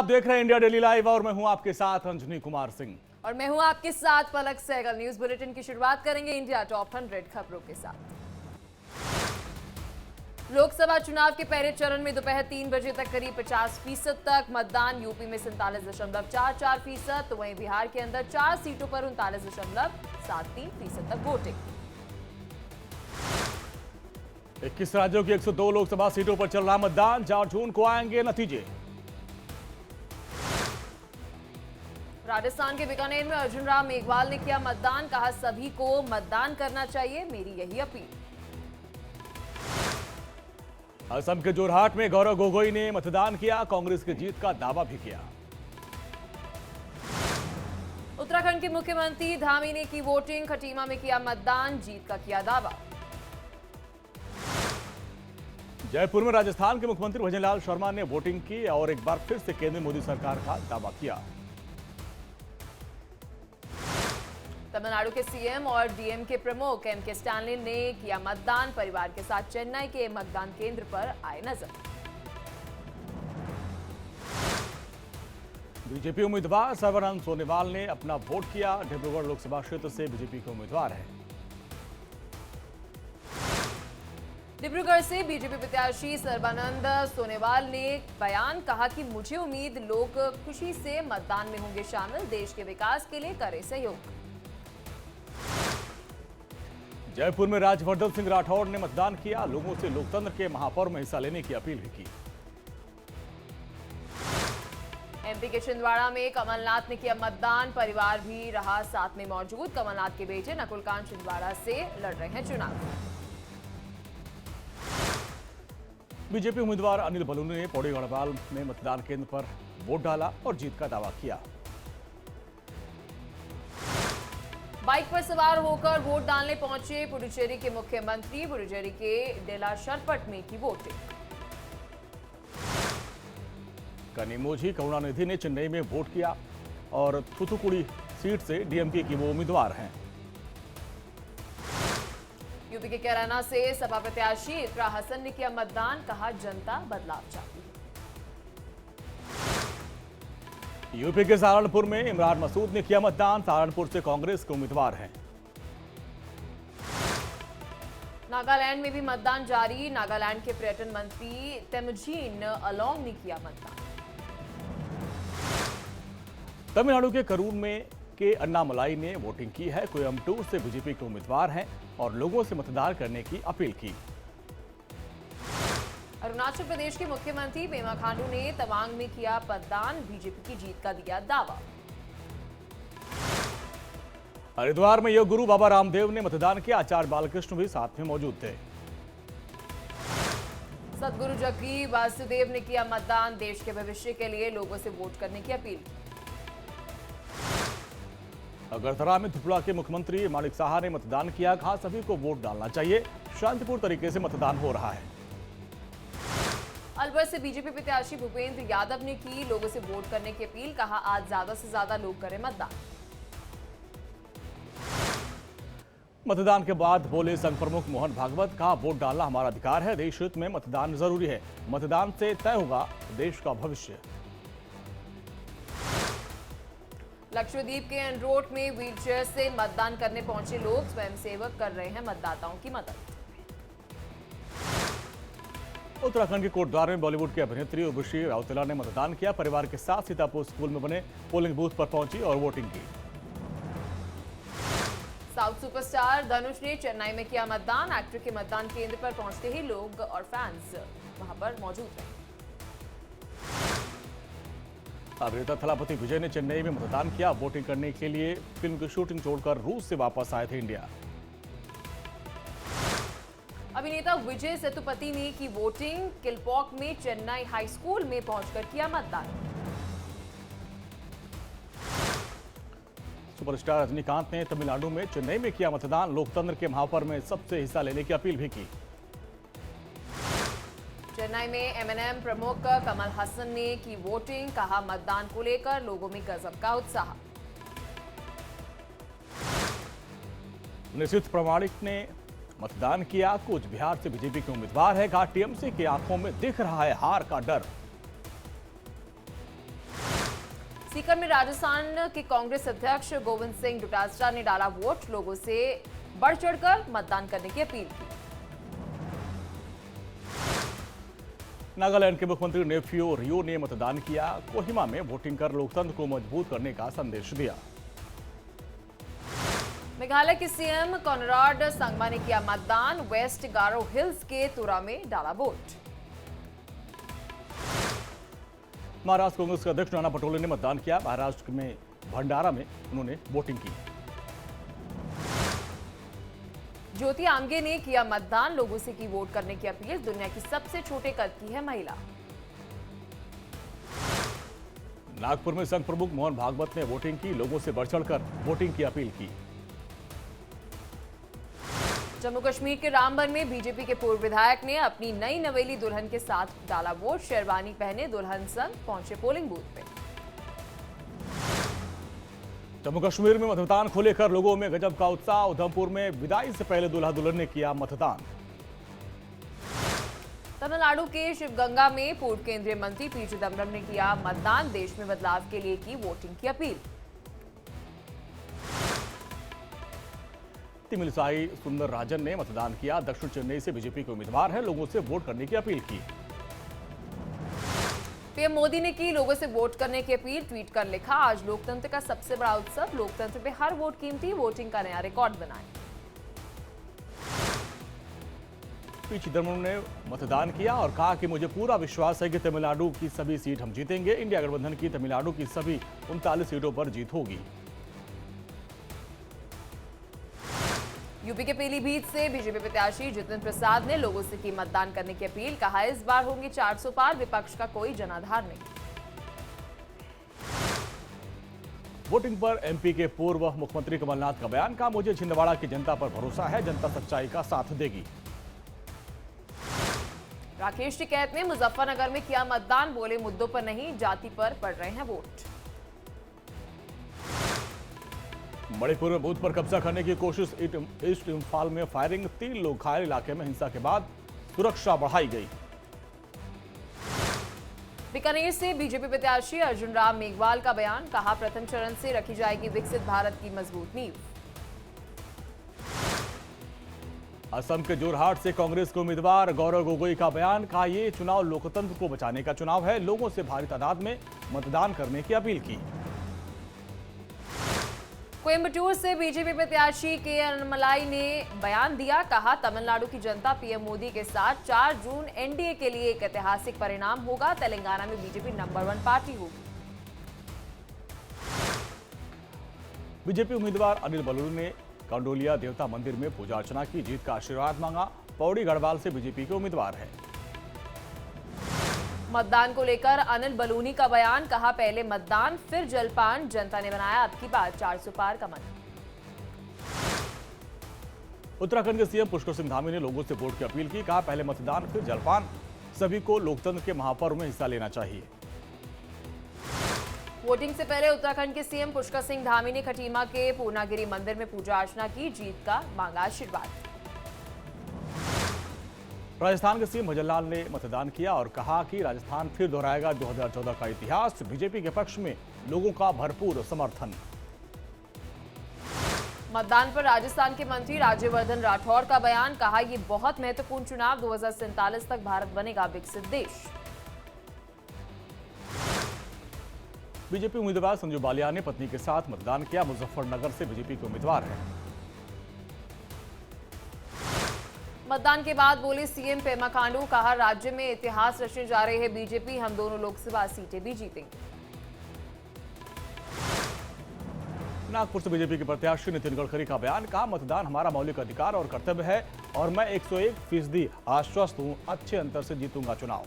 आप देख रहे हैं इंडिया डेली लाइव और मैं हूं आपके साथ अंजनी कुमार सिंह और मैं हूं आपके साथ पलक सहगल। न्यूज बुलेटिन की शुरुआत करेंगे इंडिया टॉप 100 खबरों के साथ। लोकसभा चुनाव के पहले चरण में दोपहर 3 बजे तक करीब 50% तक मतदान। यूपी में 47.44%, तो वहीं बिहार के अंदर 4 सीटों पर 39.73% तक वोटिंग। 21 राज्यों की 102 लोकसभा सीटों पर चल रहा मतदान। 4 जून को आएंगे नतीजे। राजस्थान के बीकानेर में अर्जुन राम मेघवाल ने किया मतदान। कहा, सभी को मतदान करना चाहिए, मेरी यही अपील। असम के जोरहाट में गौरव गोगोई ने मतदान किया। कांग्रेस की जीत का दावा भी किया। उत्तराखंड के मुख्यमंत्री धामी ने की वोटिंग। खटीमा में किया मतदान, जीत का किया दावा। जयपुर में राजस्थान के मुख्यमंत्री भजनलाल शर्मा ने वोटिंग की और एक बार फिर से केंद्र में मोदी सरकार का दावा किया। तमिलनाडु के सीएम और डीएम के प्रमुख एम.के. स्टैलिन ने किया मतदान। परिवार के साथ चेन्नई के मतदान केंद्र पर आए नजर। बीजेपी उम्मीदवार सर्बानंद सोनोवाल ने अपना वोट किया। डिब्रूगढ़ लोकसभा क्षेत्र से बीजेपी के उम्मीदवार हैं। डिब्रूगढ़ से बीजेपी प्रत्याशी सर्बानंद सोनोवाल ने बयान। कहा कि मुझे उम्मीद लोग खुशी से मतदान में होंगे शामिल। देश के विकास के लिए करें सहयोग। जयपुर में राज्यवर्धन सिंह राठौड़ ने मतदान किया। लोगों से लोकतंत्र के महापर्व में हिस्सा लेने की अपील भी की। एमपी के छिंदवाड़ा में कमलनाथ ने किया मतदान। परिवार भी रहा साथ में मौजूद। कमलनाथ के बेटे नकुलकांत छिंदवाड़ा से लड़ रहे हैं चुनाव। बीजेपी उम्मीदवार अनिल बलूनी ने पौड़ी गढ़वाल में मतदान केंद्र पर वोट डाला और जीत का दावा किया। बाइक पर सवार होकर वोट डालने पहुंचे पुडुचेरी के मुख्यमंत्री। पुडुचेरी के डेलाशरपट में की वोटिंग। कनिमोझी करुणानिधि ने चेन्नई में वोट किया और थूथुकुड़ी सीट से डीएमके की वो उम्मीदवार हैं। यूपी के कैराना से सपा प्रत्याशी इकरा हसन ने किया मतदान। कहा, जनता बदलाव चाहती है। यूपी के सहारनपुर में इमरान मसूद ने किया मतदान। सहारनपुर से कांग्रेस के उम्मीदवार हैं। नागालैंड में भी मतदान जारी। नागालैंड के पर्यटन मंत्री तेमुजीन अलोंग ने किया मतदान। तमिलनाडु के करूर में के अन्नामलाई ने वोटिंग की है। कोयम्बटूर से बीजेपी के उम्मीदवार हैं और लोगों से मतदान करने की अपील की। अरुणाचल प्रदेश के मुख्यमंत्री पेमा खांडू ने तवांग में किया मतदान। बीजेपी की जीत का दिया दावा। हरिद्वार में योग गुरु बाबा रामदेव ने मतदान किया। आचार्य बालकृष्ण भी साथ में मौजूद थे। सदगुरु जग्गी वासुदेव ने किया मतदान। देश के भविष्य के लिए लोगों से वोट करने की अपील की। अगरतला में त्रिपुरा के मुख्यमंत्री मानिक साहा ने मतदान किया। कहा, सभी को वोट डालना चाहिए। शांतिपूर्ण तरीके से मतदान हो रहा है। अलवर से बीजेपी प्रत्याशी भूपेंद्र यादव ने की लोगों से वोट करने की अपील। कहा, आज ज्यादा से ज्यादा लोग करें मतदान। मतदान के बाद बोले संघ प्रमुख मोहन भागवत। कहा, वोट डालना हमारा अधिकार है। देश हित में मतदान जरूरी है। मतदान से तय होगा देश का भविष्य। लक्षद्वीप के एनरोट में व्हीलचेयर से मतदान करने पहुंचे लोग। स्वयंसेवक कर रहे हैं मतदाताओं की मदद। उत्तराखंड के कोटद्वार में बॉलीवुड की अभिनेत्री उर्वशी राउतेला ने मतदान किया। परिवार के साथ सीतापुर स्कूल में बने पोलिंग बूथ पर पहुंची और वोटिंग की। साउथ सुपरस्टार धनुष ने चेन्नई में किया मतदान। एक्टर के मतदान केंद्र पर पहुंचते ही लोग और फैंस वहां पर मौजूद रहे। अभिनेता थलापति विजय ने चेन्नई में मतदान किया। वोटिंग करने के लिए फिल्म की शूटिंग छोड़कर रूस से वापस आए थे इंडिया। अभिनेता विजय सेतुपति ने की वोटिंग। किलपॉक में चेन्नई हाई स्कूल में पहुंचकर किया मतदान। सुपरस्टार रजनीकांत ने तमिलनाडु में चेन्नई में किया मतदान। लोकतंत्र के महापर्व में सबसे हिस्सा लेने की अपील भी की। चेन्नई में एमएनएम प्रमुख कमल हसन ने की वोटिंग। कहा, मतदान को लेकर लोगों में गजब का उत्साह। निशित प्रमाणिक ने मतदान किया। कूच बिहार से बीजेपी के उम्मीदवार है। कहा, टीएमसी की आंखों में दिख रहा है हार का डर। सीकर में राजस्थान के कांग्रेस अध्यक्ष गोविंद सिंह डोटासरा ने डाला वोट, लोगों से बढ़ चढ़कर मतदान करने की अपील की। नागालैंड के मुख्यमंत्री नेफ्यू रियो ने मतदान किया। कोहिमा में वोटिंग कर लोकतंत्र को मजबूत करने का संदेश दिया। मेघालय के सीएम कॉनराड संगमा ने किया मतदान, वेस्ट गारो हिल्स के तुरा में डाला वोट। महाराष्ट्र कांग्रेस के अध्यक्ष नाना पटोले ने मतदान किया। महाराष्ट्र में भंडारा में उन्होंने वोटिंग की। ज्योति आमगे ने किया मतदान, लोगों से की वोट करने की अपील। दुनिया की सबसे छोटे कद की है महिला। नागपुर में संघ प्रमुख मोहन भागवत ने वोटिंग की, लोगों से बढ़ चढ़कर वोटिंग की अपील की। जम्मू कश्मीर के रामबन में बीजेपी के पूर्व विधायक ने अपनी नई नवेली दुल्हन के साथ डाला वोट। शेरवानी पहने दुल्हन संग पहुंचे पोलिंग बूथ पे। जम्मू कश्मीर में मतदान को लेकर लोगों में गजब का उत्साह। उधमपुर में विदाई से पहले दूल्हा दुल्हन ने किया मतदान। तमिलनाडु के शिवगंगा में पूर्व केंद्रीय मंत्री पी चिदम्बरम ने किया मतदान। देश में बदलाव के लिए की वोटिंग की अपील। तिमिलसाई सुंदर राजन ने मतदान किया। दक्षिण चेन्नई से बीजेपी के उम्मीदवार हैं, लोगों से वोट करने की अपील की। पीएम मोदी ने की लोगों से वोट करने की अपील। ट्वीट कर लिखा, आज लोकतंत्र का सबसे बड़ा उत्सव, लोकतंत्र पे हर वोट कीमती, वोटिंग का नया रिकॉर्ड बनाएं। पी चिदम्बरम ने मतदान किया और कहा कि मुझे पूरा विश्वास है कि तमिलनाडु की सभी सीट हम जीतेंगे। इंडिया गठबंधन की तमिलनाडु की सभी 39 सीटों पर जीत होगी। यूपी के पीलीभीत से बीजेपी प्रत्याशी जितिन प्रसाद ने लोगों से की मतदान करने की अपील। कहा, इस बार होंगे 400 पार, विपक्ष का कोई जनाधार नहीं। वोटिंग पर एमपी के पूर्व मुख्यमंत्री कमलनाथ का बयान। कहा, मुझे छिंदवाड़ा की जनता पर भरोसा है, जनता सच्चाई का साथ देगी। राकेश टिकैत ने मुजफ्फरनगर में किया मतदान। बोले, मुद्दों पर नहीं, जाति पर पड़ रहे हैं वोट। मणिपुर में बूथ पर कब्जा करने की कोशिश। ईस्ट इम्फाल में फायरिंग, 3 लोग घायल। इलाके में हिंसा के बाद सुरक्षा बढ़ाई गई। बीकानेर से बीजेपी प्रत्याशी अर्जुन राम मेघवाल का बयान। कहा, प्रथम चरण से रखी जाएगी विकसित भारत की मजबूत नींव। असम के जोरहाट से कांग्रेस के उम्मीदवार गौरव गोगोई का बयान। कहा, ये चुनाव लोकतंत्र को बचाने का चुनाव है, लोगों से भारी तादाद में मतदान करने की अपील की। कोयम्बटूर से बीजेपी प्रत्याशी के अन्नमलाई ने बयान दिया। कहा, तमिलनाडु की जनता पीएम मोदी के साथ 4 जून एनडीए के लिए एक ऐतिहासिक परिणाम होगा। तेलंगाना में बीजेपी नंबर 1 पार्टी होगी। बीजेपी उम्मीदवार अनिल बलूनी ने कंडोलिया देवता मंदिर में पूजा अर्चना की, जीत का आशीर्वाद मांगा। पौड़ी गढ़वाल से बीजेपी के उम्मीदवार हैं। मतदान को लेकर अनिल बलूनी का बयान। कहा, पहले मतदान फिर जलपान, जनता ने बनाया अब की बात 400 पार का मन। उत्तराखंड के सीएम पुष्कर सिंह धामी ने लोगों से वोट की अपील की। कहा, पहले मतदान फिर जलपान, सभी को लोकतंत्र के महापर्व में हिस्सा लेना चाहिए। वोटिंग से पहले उत्तराखंड के सीएम पुष्कर सिंह धामी ने खटीमा के पूर्णागिरी मंदिर में पूजा अर्चना की, जीत का मांगा आशीर्वाद। राजस्थान के सीएम भजनलाल ने मतदान किया और कहा कि राजस्थान फिर दोहराएगा 2014 का इतिहास। बीजेपी के पक्ष में लोगों का भरपूर समर्थन। मतदान पर राजस्थान के मंत्री राज्यवर्धन राठौर का बयान। कहा, ये बहुत महत्वपूर्ण चुनाव, 2047 तक भारत बनेगा विकसित देश। बीजेपी उम्मीदवार संजू बालिया ने पत्नी के साथ मतदान किया। मुजफ्फरनगर से बीजेपी के उम्मीदवार हैं। मतदान के बाद बोले सीएम पेमा खांडू। कहा, राज्य में इतिहास रचने जा रहे हैं बीजेपी, हम दोनों लोकसभा सीटें भी जीतेंगे। नागपुर से बीजेपी के प्रत्याशी नितिन गडकरी का बयान। कहा, मतदान हमारा मौलिक अधिकार और कर्तव्य है और मैं 101% आश्वस्त हूं, अच्छे अंतर से जीतूंगा चुनाव।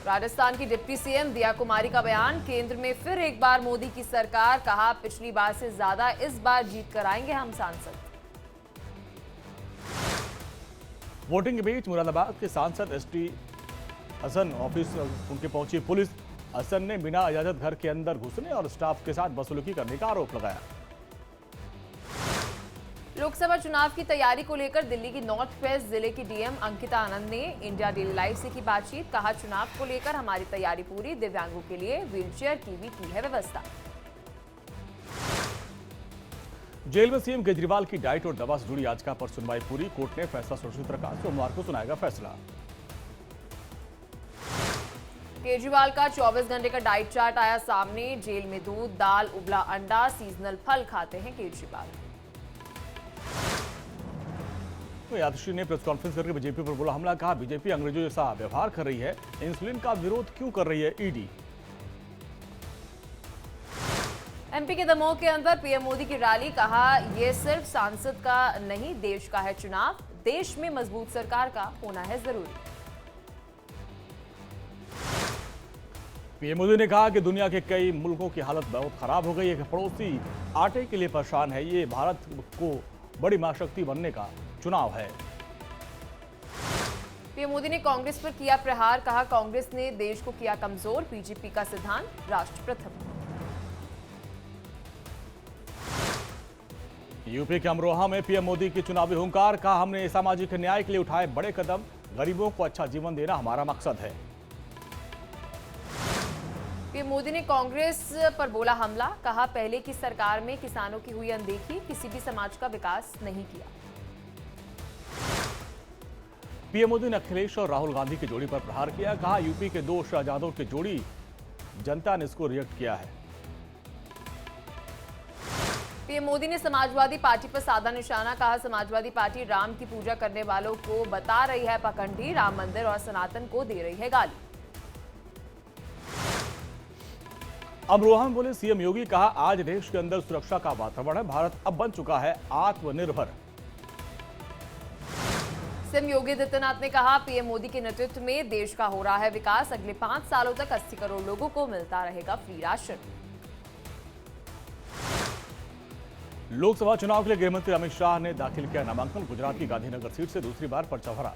राजस्थान की डिप्टी सीएम दिया कुमारी का बयान। केंद्र में फिर एक बार मोदी की सरकार। कहा, पिछली बार से ज्यादा इस बार जीत कर आएंगे हम सांसद। वोटिंग के बीच मुरादाबाद के सांसद एसटी हसन ऑफिस उनके पहुंची पुलिस। हसन ने बिना इजाजत घर के अंदर घुसने और स्टाफ के साथ बदसलूकी करने का आरोप लगाया। लोकसभा चुनाव की तैयारी को लेकर दिल्ली की नॉर्थ वेस्ट जिले की डीएम अंकिता आनंद ने इंडिया डेली लाइव से की बातचीत। कहा, चुनाव को लेकर हमारी तैयारी पूरी, दिव्यांगों के लिए व्हीलचेयर की भी की है व्यवस्था। जेल में सीएम केजरीवाल की डाइट और दवा से जुड़ी याचिका पर सुनवाई पूरी। कोर्ट ने फैसला सुरक्षित रखा। सोमवार को सुनाएगा फैसला। केजरीवाल का 24 घंटे का डाइट चार्ट आया सामने। जेल में दूध, दाल, उबला अंडा, सीजनल फल खाते हैं केजरीवाल। तो यादश्री ने प्रेस कॉन्फ्रेंस करके बीजेपी पर बोला हमला। कहा, बीजेपी अंग्रेजों जैसा व्यवहार कर रही है। इंसुलिन का विरोध क्यों कर रही है ईडी। एमपी के दमोह के अंदर पीएम मोदी की रैली। कहा, यह सिर्फ सांसद का नहीं, देश का है चुनाव। देश में मजबूत सरकार का होना है जरूरी। पीएम मोदी ने कहा कि दुनिया के कई मुल्कों की हालत बहुत खराब हो गई है कि पड़ोसी आटे के लिए परेशान है। ये भारत को बड़ी महाशक्ति बनने का चुनाव है। पीएम मोदी ने कांग्रेस पर किया प्रहार। कहा, कांग्रेस ने देश को किया कमजोर। बीजेपी का सिद्धांत राष्ट्र प्रथम। यूपी के अमरोहा में पीएम मोदी की चुनावी हुंकार। कहा, हमने सामाजिक न्याय के लिए उठाए बड़े कदम। गरीबों को अच्छा जीवन देना हमारा मकसद है। पीएम मोदी ने कांग्रेस पर बोला हमला। कहा, पहले की सरकार में किसानों की हुई अनदेखी, किसी भी समाज का विकास नहीं किया। पीएम मोदी ने अखिलेश और राहुल गांधी की जोड़ी पर प्रहार किया। कहा, यूपी के दो शहजादों की जोड़ी, जनता ने इसको रिएक्ट किया है। पीएम मोदी ने समाजवादी पार्टी पर साधा निशाना। कहा, समाजवादी पार्टी राम की पूजा करने वालों को बता रही है पाखंडी, राम मंदिर और सनातन को दे रही है गाली। अमरोहा में बोले सीएम योगी। कहा, आज देश के अंदर सुरक्षा का वातावरण है। भारत अब बन चुका है आत्मनिर्भर। सीएम योगी आदित्यनाथ ने कहा, पीएम मोदी के नेतृत्व में देश का हो रहा है विकास। अगले 5 सालों तक 80 करोड़ लोगों को मिलता रहेगा फ्री राशन। लोकसभा चुनाव के लिए गृहमंत्री अमित शाह ने दाखिल किया नामांकन। गुजरात की गांधीनगर सीट से दूसरी बार पर्चा भरा।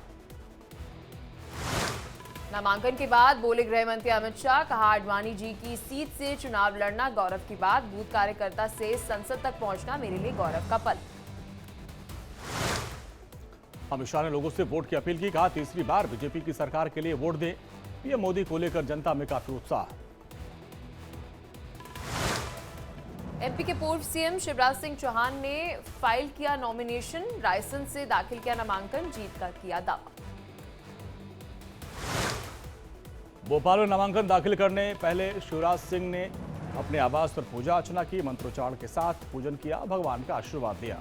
नामांकन के बाद बोले गृह मंत्री अमित शाह। कहा, आडवाणी जी की सीट से चुनाव लड़ना गौरव की बात। बूथ कार्यकर्ता से संसद तक पहुंचना मेरे लिए गौरव का पल। अमित शाह ने लोगों से वोट की अपील की। कहा, तीसरी बार बीजेपी की सरकार के लिए वोट दें। पीएम मोदी को लेकर जनता में काफी उत्साह। एमपी के पूर्व सीएम शिवराज सिंह चौहान ने फाइल किया नॉमिनेशन। रायसन से दाखिल किया नामांकन। जीत का किया दावा। भोपाल में नामांकन दाखिल करने पहले शिवराज सिंह ने अपने आवास पर पूजा अर्चना की। मंत्रोच्चारण के साथ पूजन किया, भगवान का आशीर्वाद लिया।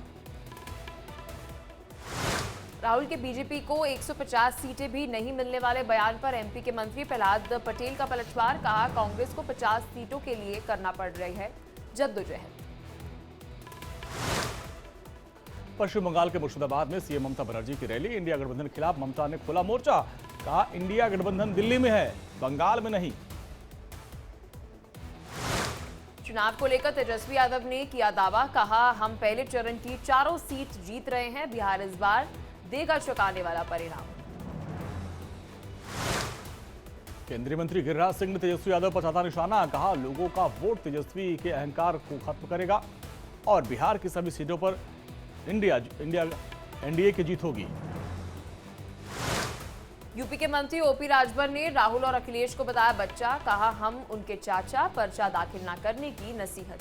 राहुल के बीजेपी को 150 सीटें भी नहीं मिलने वाले बयान पर एमपी के मंत्री प्रहलाद पटेल का पलटवार। कहा, कांग्रेस को 50 सीटों के लिए करना पड़ रही है जद्दोजहद। पश्चिम बंगाल के मुर्शिदाबाद में सीएम ममता बनर्जी की रैली। इंडिया गठबंधन के खिलाफ ममता ने खोला मोर्चा। कहा, इंडिया गठबंधन दिल्ली में है, बंगाल में नहीं। चुनाव को लेकर तेजस्वी यादव ने किया दावा। कहा, हम पहले चरण की 4 सीट जीत रहे हैं। बिहार इस बार देगा चौंकाने वाला परिणाम। केंद्रीय मंत्री गिरिराज सिंह ने तेजस्वी यादव पर साधा निशाना। कहा, लोगों का वोट तेजस्वी के अहंकार को खत्म करेगा और बिहार की सभी सीटों पर एनडीए की जीत होगी। यूपी के मंत्री ओपी राजभर ने राहुल और अखिलेश को बताया बच्चा। कहा, हम उनके चाचा, पर्चा दाखिल न करने की नसीहत।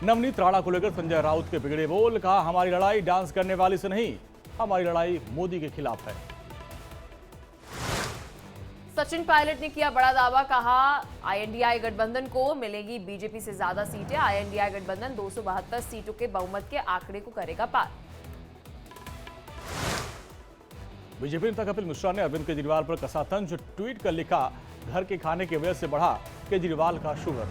नवनीत राणा को लेकर संजय राउत के बिगड़े बोल। कहा, हमारी लड़ाई डांस करने वाली से नहीं, हमारी लड़ाई मोदी के खिलाफ है। सचिन पायलट ने किया बड़ा दावा। कहा, आईएनडीआई गठबंधन को मिलेगी बीजेपी से ज्यादा सीटें। आईएनडीआई गठबंधन 272 सीटों के बहुमत के आंकड़े को करेगा पार। बीजेपी नेता कपिल मिश्रा ने अरविंद केजरीवाल पर कसा तंज। ट्वीट कर लिखा, घर के खाने की वजह से बढ़ा केजरीवाल का शुगर।